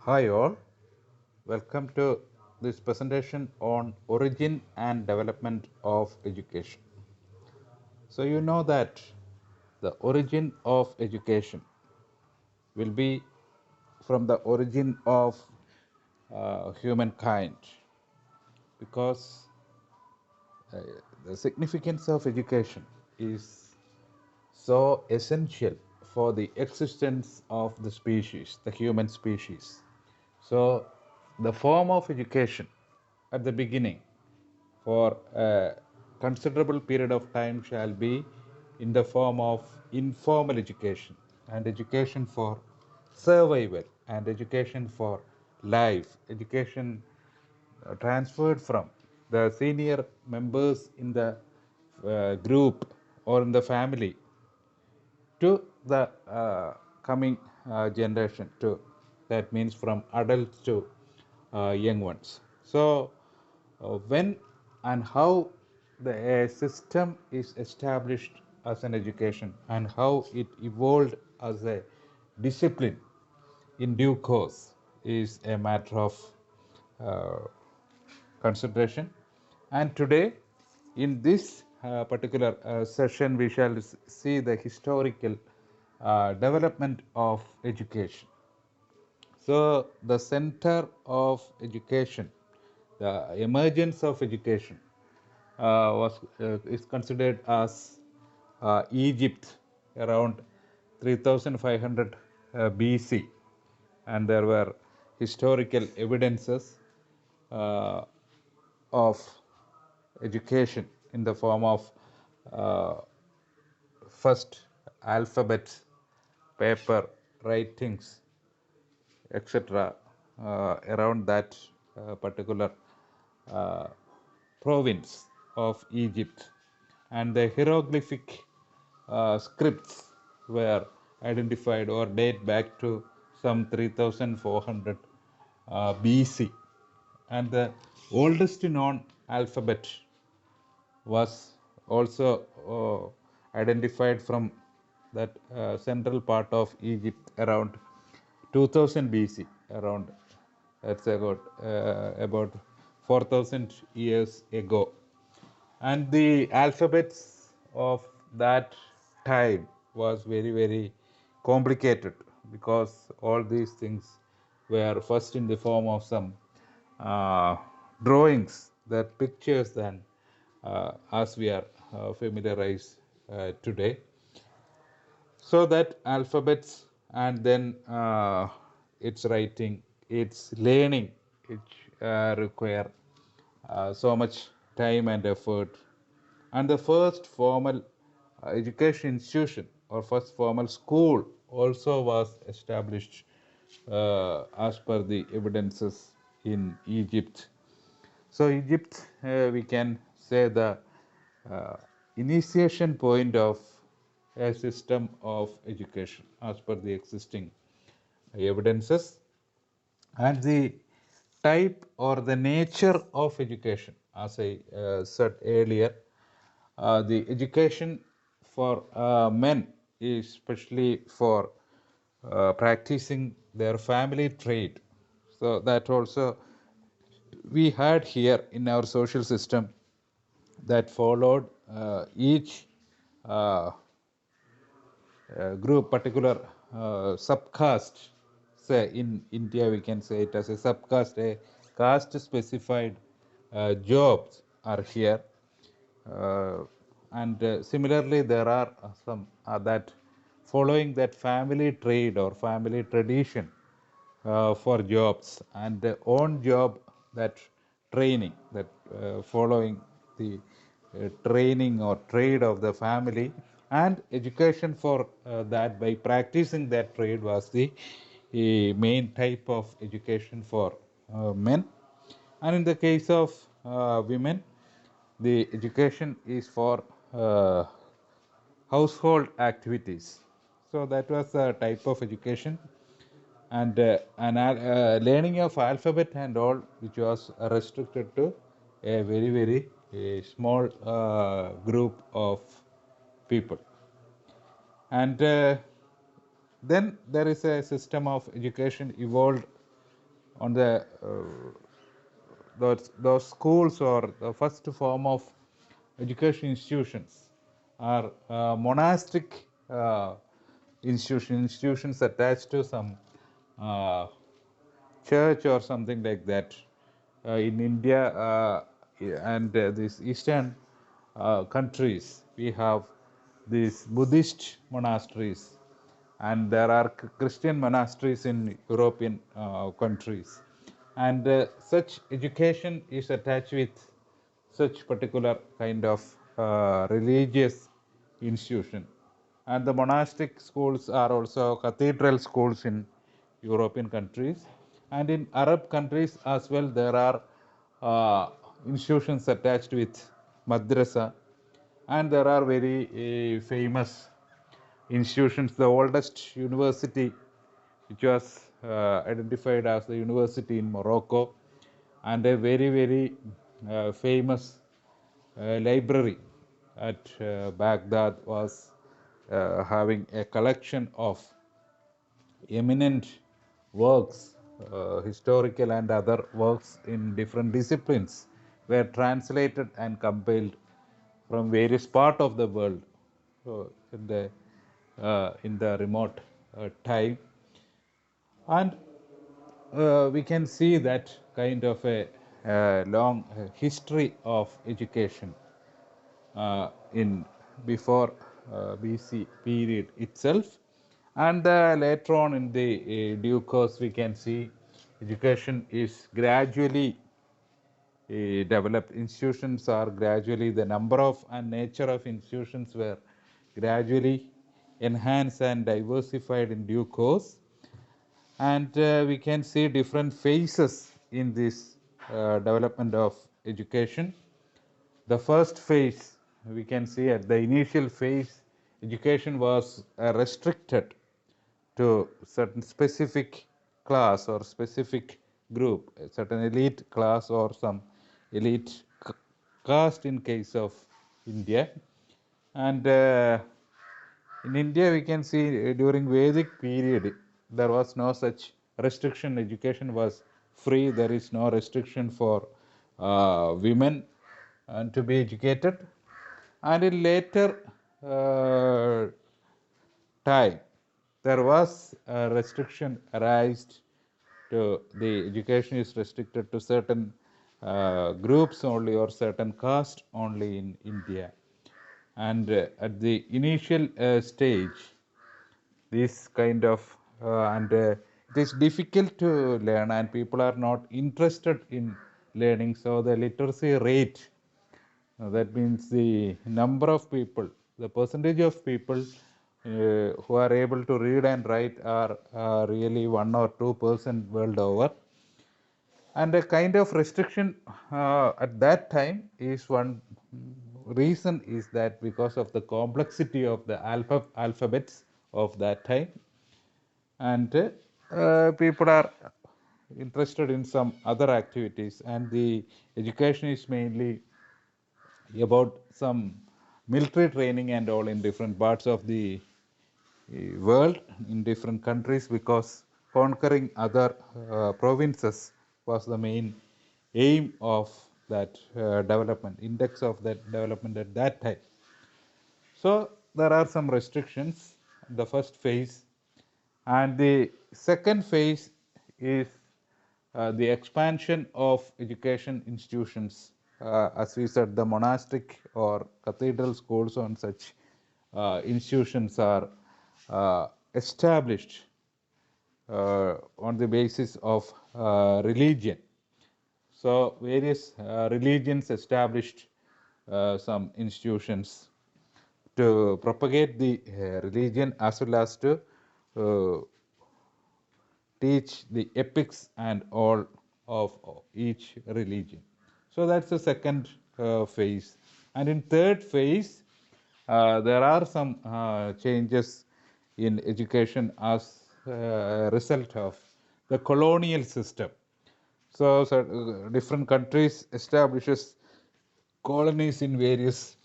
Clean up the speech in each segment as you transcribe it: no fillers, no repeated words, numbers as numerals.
Hi all, welcome to this presentation on origin and development of education. So you know that the origin of education will be from the origin of humankind because uh, the significance of education is so essential for the existence of the species, the human species. So, the form of education at the beginning for a considerable period of time shall be in the form of informal education and education for survival and education for life, education transferred from the senior members in the group or in the family to the coming generation to that means from adults to young ones. So when and how the system is established as an education and how it evolved as a discipline in due course is a matter of uh, consideration. And today, in this particular session, we shall see the historical development of education. So, the center of education, the emergence of education, is considered as Egypt around 3500 BC, and there were historical evidences uh, of education in the form of uh, first alphabets, paper, writings, etc. Around that particular uh, province of Egypt, and the hieroglyphic scripts were identified or date back to some 3400 BC, and the oldest known alphabet was also identified from that central part of Egypt around 2000 BC, around that's about 4000 years ago. And the alphabets of that time was very complicated because all these things were first in the form of some uh, drawings, that pictures, than as we are familiarized today. So that alphabets and then its writing, its learning, it require so much time and effort. And the first formal education institution or first formal school also was established as per the evidences in Egypt. So Egypt, we can say the uh, initiation point of a system of education as per the existing evidences, and the type or the nature of education, as I said earlier, the education for men is especially for practicing their family trade. So that also we had here in our social system that followed each uh, group, particular subcaste. Say in India we can say it as a subcaste, a caste specified jobs are here. And similarly there are some that following that family trade or family tradition for jobs, and on job that training, that following the training or trade of the family, and education for that by practicing that trade was the main type of education for men. And in the case of women, the education is for household activities. So that was a type of education, and learning of alphabet and all, which was restricted to a very small group of people. And then there is a system of education evolved on those schools or the first form of education institutions are monastic institutions attached to some uh, church or something like that. In India and these Eastern countries, we have these Buddhist monasteries, and there are Christian monasteries in European countries. And such education is attached with such particular kind of religious institution. And the monastic schools are also cathedral schools in European countries. And in Arab countries as well, there are institutions attached with madrasa. And there are very famous institutions. The oldest university, which was identified as the university in Morocco, and a very, very famous library at Baghdad was having a collection of eminent works, historical and other works in different disciplines, were translated and compiled from various parts of the world in the remote time. And we can see that kind of a long history of education in before BC period itself, and later on in the due course we can see education is gradually developed. Institutions are gradually, the number of and nature of institutions were gradually enhanced and diversified in due course. And we can see different phases in this development of education. The first phase, we can see at the initial phase, education was restricted to certain specific class or specific group, a certain elite class or some elite caste in case of India. And in India, we can see during Vedic period, there was no such restriction. Education was free. There is no restriction for women to be educated. And in later uh, time, there was a restriction arised to the education is restricted to certain groups only or certain caste only in India. And at the initial stage, this kind of and it is difficult to learn and people are not interested in learning, so the literacy rate, that means the number of people, the percentage of people who are able to read and write are really 1 or 2% world over. And a kind of restriction at that time is one reason is that because of the complexity of the alphabets of that time, and people are interested in some other activities, and the education is mainly about some military training and all in different parts of the world, in different countries, because conquering other provinces was the main aim of that development, index of that development at that time. So there are some restrictions in the first phase, and the second phase is the expansion of education institutions. As we said, the monastic or cathedral schools on such institutions are established on the basis of religion. So various religions established some institutions to propagate the religion as well as to uh, teach the epics and all of each religion. So that's the second phase. And in third phase, there are some changes in education as a result of the colonial system. So different countries establishes colonies in various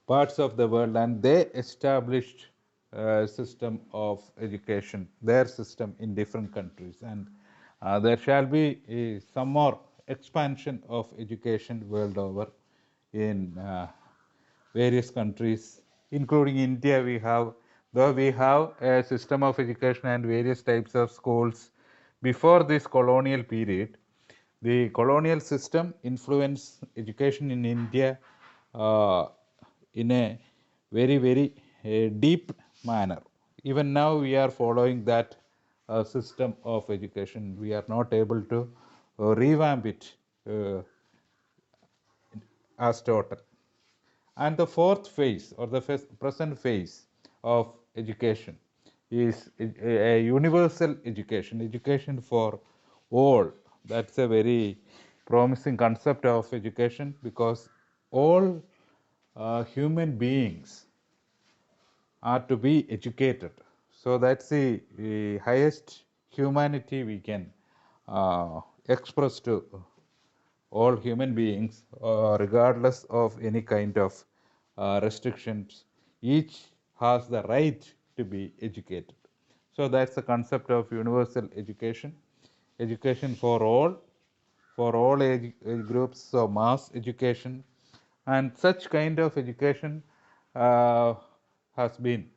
parts of the world, and they established a system of education, their system in different countries. And There shall be some more expansion of education world over in various countries, including India. We have a system of education and various types of schools before this colonial period. The colonial system influenced education in India uh, in a very deep manner. Even now, we are following that system of education. We are not able to revamp it uh, as total. And the fourth phase or the present phase of education is a universal education, education for all. That's a very promising concept of education because all human beings are to be educated. So that's the highest humanity we can express to all human beings, regardless of any kind of restrictions. Each has the right to be educated. So that's the concept of universal education, education for all age groups, so mass education. And such kind of education uh, has been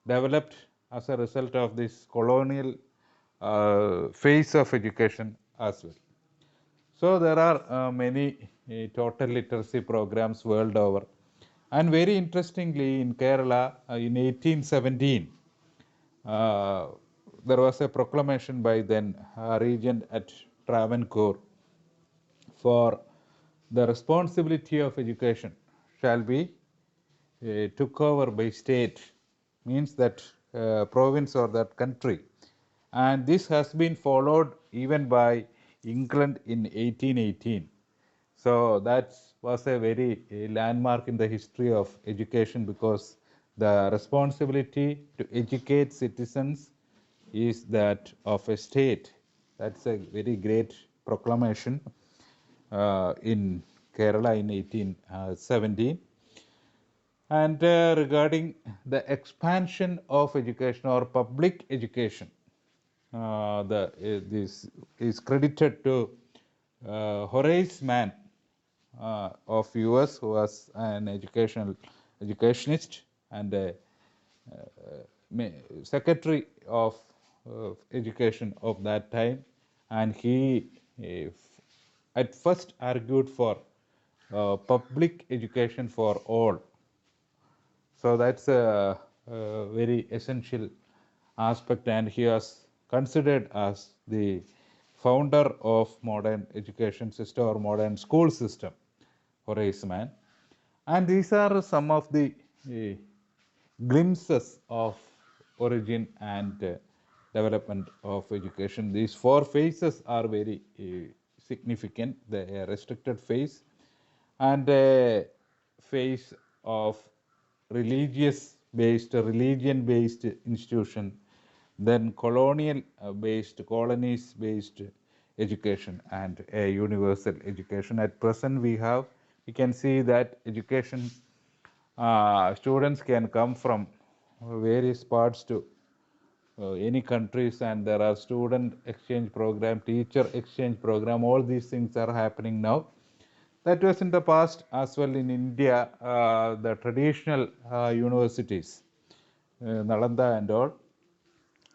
developed as a result of this colonial phase of education as well. So there are many total literacy programs world over. And very interestingly, in Kerala, in 1817, uh, there was a proclamation by then regent at Travancore for the responsibility of education shall be took over by state, means that province or that country. And this has been followed even by England in 1818. So that was a very landmark in the history of education because the responsibility to educate citizens is that of a state. That's a very great proclamation in Kerala in 1817. And regarding the expansion of education or public education, this is credited to Horace Mann of US, who was an educationist and a secretary of education of that time, and he uh, at first argued for public education for all. So that's a very essential aspect, and he was considered as the founder of modern education system or modern school system, Horace Mann. And these are some of the uh, glimpses of origin and development of education. These four phases are very significant. The restricted phase and a phase of religion based institution, then colonial based, colonies based education, and a universal education. At present, we can see that education students can come from various parts to any countries, and there are student exchange program, teacher exchange program. All these things are happening now. That was in the past as well. In India, the traditional universities, Nalanda and all,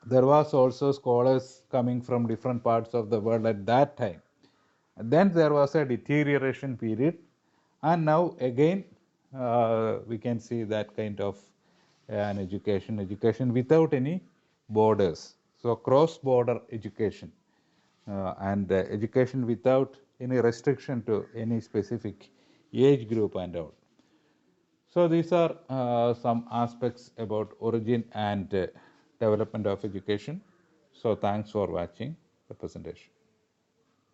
there was also scholars coming from different parts of the world at that time. And then there was a deterioration period, and now again we can see that kind of an education without any borders. So cross-border education and education without any restriction to any specific age group and all. So these are some aspects about origin and development of education. So thanks for watching the presentation.